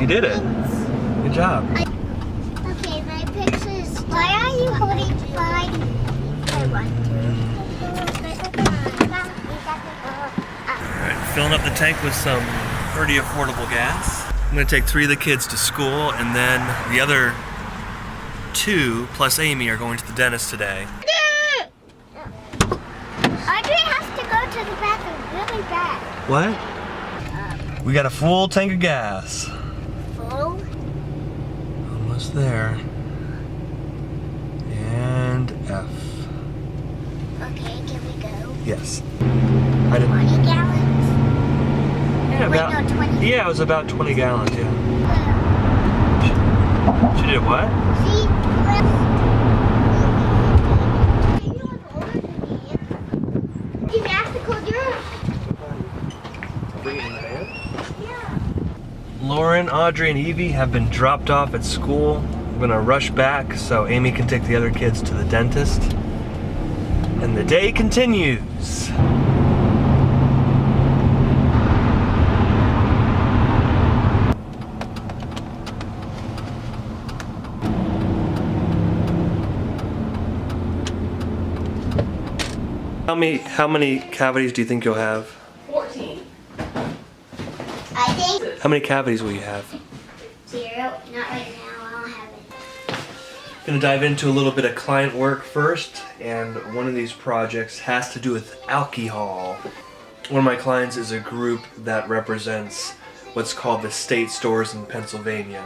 You did it. Good job. Okay, my pictures. Why are you holding 5? Alright, filling up the tank with some pretty affordable gas. I'm gonna take 3 of the kids to school, and then the other 2 plus Amy are going to the dentist today. Audrey has to go to the bathroom really bad. What? We got a full tank of gas. Full? Almost there. And F. Okay, can we go? Yes. 20 gallons? Yeah, Wait, no, 20. Yeah, it was about 20 gallons, yeah. She did what? See? You're older than me. You have to call yours. Bring it in the van? Yeah. Lauren, Audrey, and Evie have been dropped off at school. I'm gonna rush back so Amy can take the other kids to the dentist. And the day continues. How many cavities do you think you'll have? 14. I think How many cavities will you have? 0. Not right now. I don't have it. Gonna dive into a little bit of client work first, and one of these projects has to do with alcohol. One of my clients is a group that represents what's called the state stores in Pennsylvania.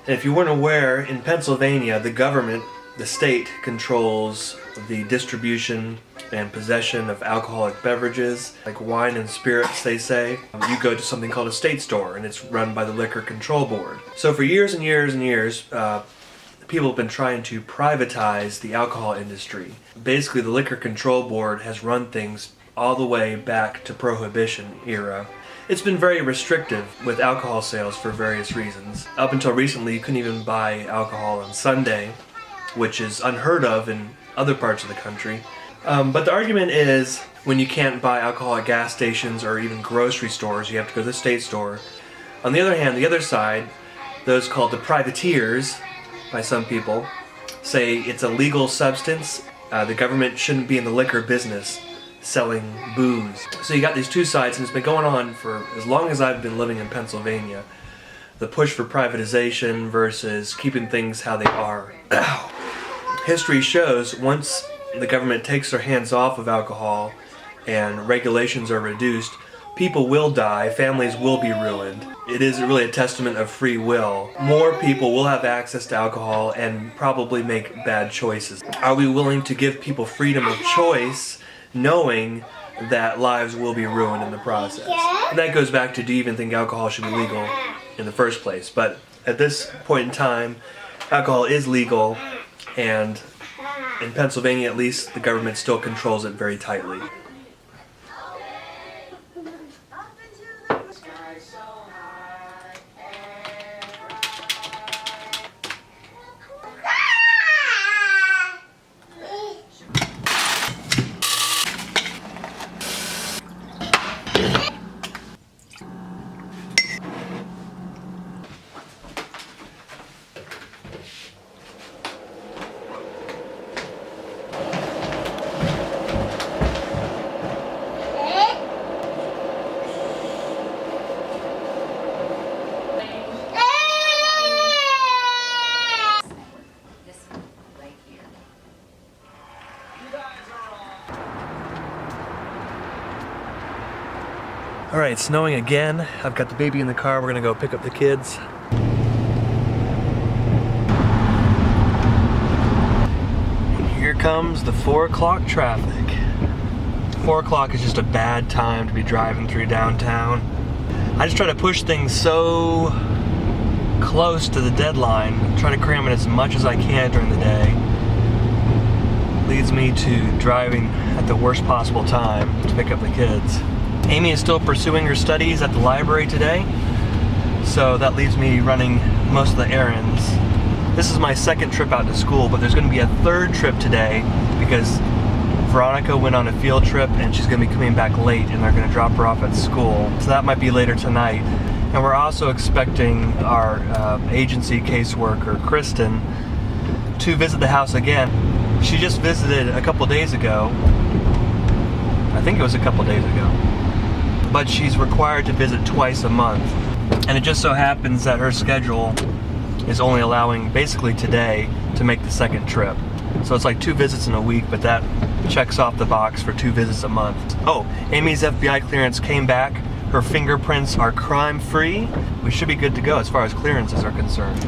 And if you weren't aware, in Pennsylvania, the government, the state, controls the distribution and possession of alcoholic beverages, like wine and spirits, they say. You go to something called a state store, and it's run by the Liquor Control Board. So for years and years and years, people have been trying to privatize the alcohol industry. Basically, the Liquor Control Board has run things all the way back to Prohibition era. It's been very restrictive with alcohol sales for various reasons. Up until recently, you couldn't even buy alcohol on Sunday, which is unheard of in other parts of the country. But the argument is, when you can't buy alcohol at gas stations or even grocery stores, you have to go to the state store. On the other hand, the other side, those called the privateers, by some people, say it's a legal substance. The government shouldn't be in the liquor business selling booze. So you got these two sides, and it's been going on for as long as I've been living in Pennsylvania. The push for privatization versus keeping things how they are. History shows once the government takes their hands off of alcohol and regulations are reduced, people will die, families will be ruined. It is really a testament of free will. More people will have access to alcohol and probably make bad choices. Are we willing to give people freedom of choice, knowing that lives will be ruined in the process? And that goes back to, do you even think alcohol should be legal in the first place? But at this point in time, alcohol is legal, and in Pennsylvania at least, the government still controls it very tightly. Alright, it's snowing again. I've got the baby in the car. We're gonna go pick up the kids. And here comes the 4 o'clock traffic. 4 o'clock is just a bad time to be driving through downtown. I just try to push things so close to the deadline, try to cram in as much as I can during the day. Leads me to driving at the worst possible time to pick up the kids. Amy is still pursuing her studies at the library today, so that leaves me running most of the errands. This is my second trip out to school, but there's going to be a third trip today because Veronica went on a field trip and she's going to be coming back late, and they're going to drop her off at school. So that might be later tonight. And we're also expecting our agency caseworker, Kristen, to visit the house again. She just visited a couple days ago. I think it was a couple days ago. But she's required to visit twice a month. And it just so happens that her schedule is only allowing basically today to make the second trip. So it's like 2 visits in a week, but that checks off the box for 2 visits a month. Oh, Amy's FBI clearance came back. Her fingerprints are crime-free. We should be good to go as far as clearances are concerned.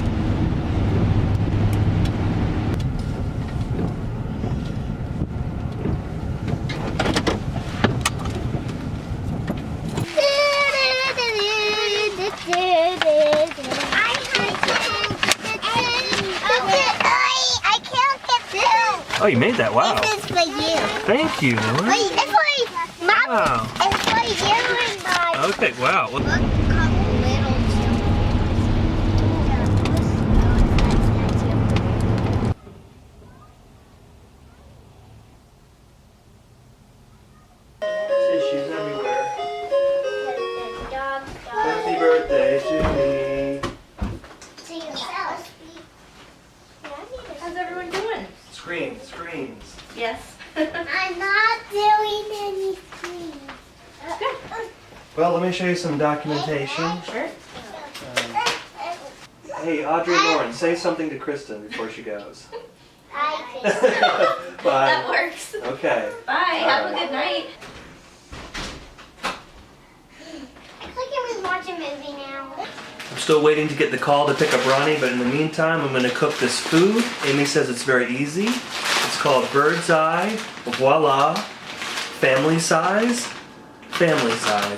Oh, you made that? Wow. This is for you. Thank you. Wait, it's for Mom. Wow. It's for you and Mom. Okay, wow. Look, couple little Tissues everywhere. Happy birthday to me. To yourself. How's everyone doing? Screens. Yes. I'm not doing any screens. Well, let me show you some documentation. Sure. Hey, Audrey Lauren, say something to Kristen before she goes. I Bye. That works. Okay. Bye. Have a good night. think I was watching a movie now. I'm still waiting to get the call to pick up Ronnie, but in the meantime, I'm going to cook this food. Amy says it's very easy. It's called Bird's Eye, voila, family size,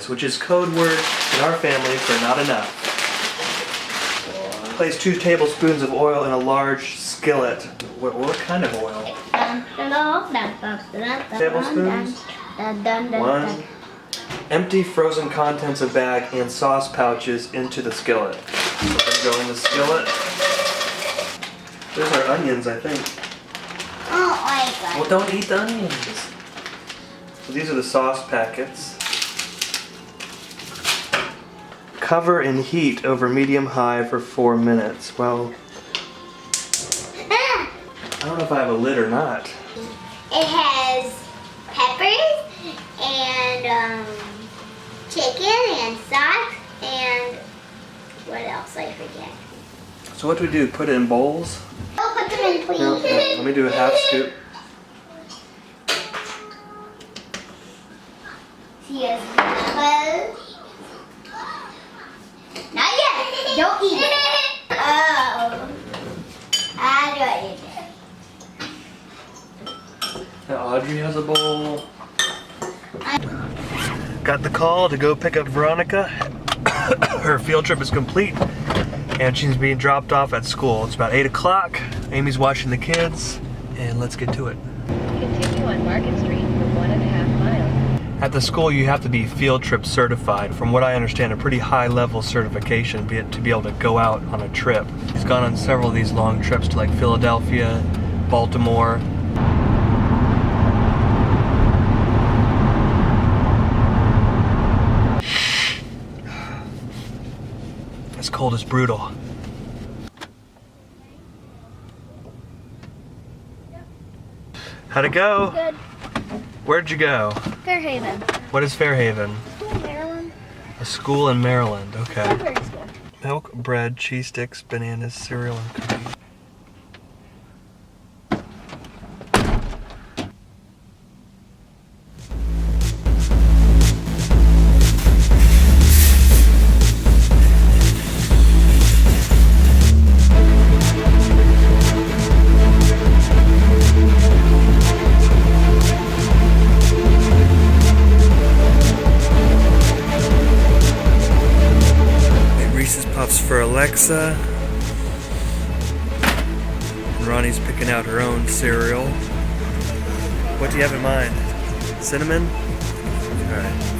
which is code word in our family for not enough. Place 2 tablespoons of oil in a large skillet. What kind of oil? Tablespoons? 1. Empty frozen contents of bag and sauce pouches into the skillet. So they go in the skillet. Those are onions, I think. Oh my god. Well, don't eat the onions. So these are the sauce packets. Cover and heat over medium-high for 4 minutes. Well, I don't know if I have a lid or not. It has peppers and chicken and sauce and what else I forget. So what do we do? Put it in bowls? Oh, put them in, please. No, let me do a half scoop. Here's not yet. Don't eat it. Oh. I don't eat it. Now Audrey has a bowl. Got the call to go pick up Veronica. Her field trip is complete and she's being dropped off at school. It's about 8 o'clock. Amy's watching the kids and let's get to it. Continue on Market Street for 1.5 miles. At the school you have to be field trip certified. From what I understand, a pretty high level certification to be able to go out on a trip. He's gone on several of these long trips to like Philadelphia, Baltimore. This cold is brutal. How'd it go? Good. Where'd you go? Fairhaven. What is Fairhaven? Maryland. A school in Maryland, okay. Very school. Milk, bread, cheese sticks, bananas, cereal, and cookies. Reese's Puffs for Alexa. And Ronnie's picking out her own cereal. What do you have in mind? Cinnamon? Alright.